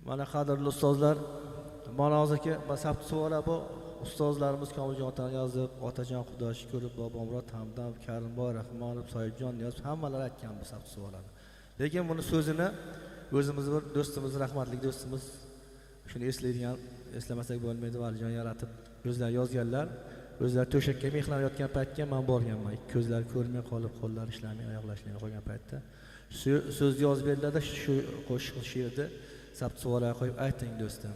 Mana qadrli ustozlar, mana hozirgi sabt savol bu ustozlarimiz Komiljon ota yozib, Otajon Xudoshi ko'rib, Bobomurod Hamdam, Karimboy Rahmonov, Soyibjon yozib, hammalari aytgan bu sabt savollarni. Lekin buni so'zini o'zimiz bir do'stimiz, rahmatli do'stimiz shuni eslaydigan, eslamasak bo'lmaydi, Valijon yaratib o'zlari yozganlar. O'zlari to'shakka mehlanayotgan paytga men borganman. Ko'zlar ko'rmay qolib, qo'llar ishlamay, oyoqlar ishlamay qolgan paytda so'z yozib berdilar, shu qo'shiq she'rni sabt savollarga qo'yib ayting do'stim.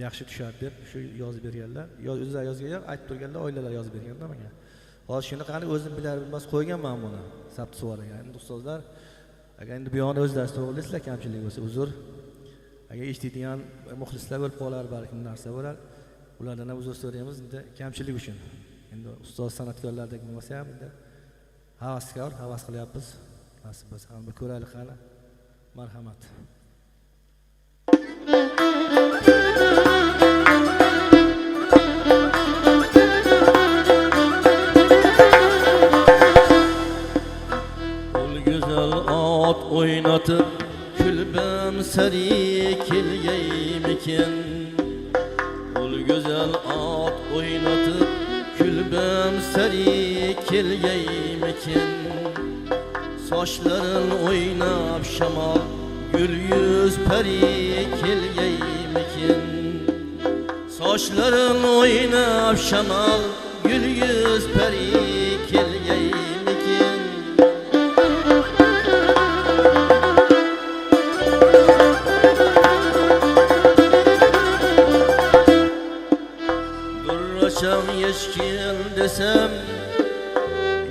Yaxshi tushadi deb shu yozib berganlar. O'zlari yozganlar, aytib turganlar, oilalar yozib berganlar menga. Hozir shuni qani o'zim bilar bilmas qo'yganman buni sabt savolga. Endi ustozlar agar endi bu yoqni o'zlari to'g'rilasizlar, kamchilik bo'lsa uzr. Agar eshitadigan muxlislar bo'lib qolar, balki narsa bo'lar. Ulardan ham uzr so'raymiz endi kamchilik uchun. Endi ustoz san'atkorlardek bo'lmasa ham endi havaskor, havas qilyapmiz. Nasib bo'lsa ham bir ko'raylik qani. Marhamat. Ol güzel at oynatıb külbəm səri kelgəymikin. Ol güzel at oynatıb külbəm səri kelgəymikin. Saçların oynab şamal gül yüz peri kelgəymikin. Saçların oynab şamal gül yüz peri kelgəymikin. Durraşam yeşkin desem,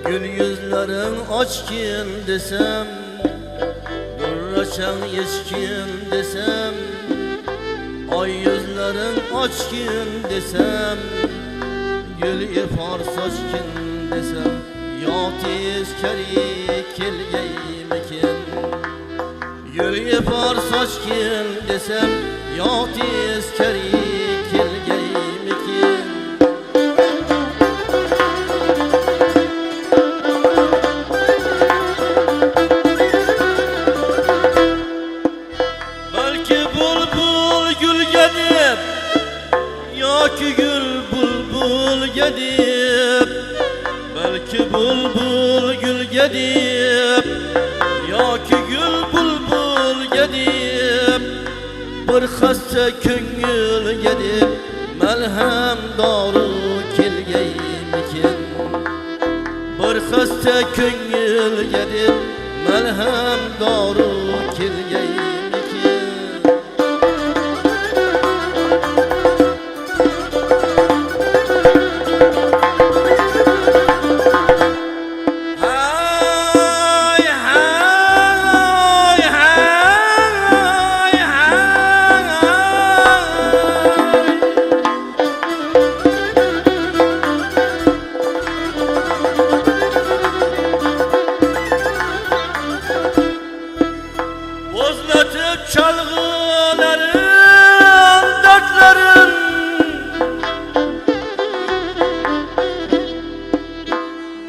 gül yüzlerin açkin desem, durraşam yeşkin desem, ay yüzlerin açkin desem, gül ipar saçkin desem, ya tezkeri kelgeymikin. Gül ipar saçkin desem, ya tezkeri kelgeymikin. Belki bulbul gül gedib, yoki gül bulbul gedib. Belki bulbul gül gedib, yoki gül bulbul gedib. Bir xasta ko'ngil gedib, malham dori kelgeymikin. Bir xasta ko'ngil gedib, malham dori kelgeymikin. Bozlatıp çalgıların, dertlerin,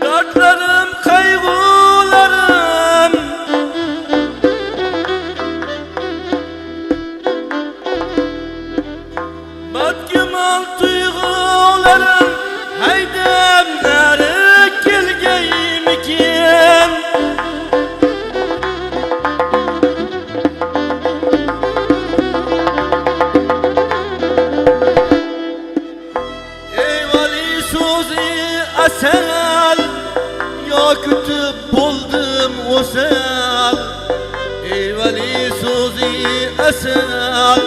dertlerim, kaygılarım. Batgıman duygularım, haydemleri kelgeymikin. Asal, ya kütüp buldum osal. Eyvali sozi asal,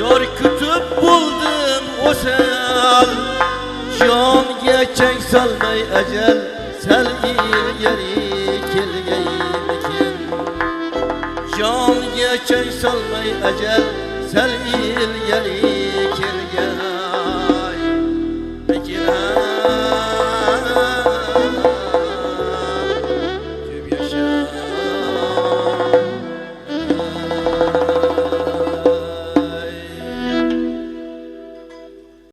yar kütüp buldum osal. Canga çeng salmay ajal, sal ilgari kelgeymikin. Canga çeng salmay ajal, sal ilgari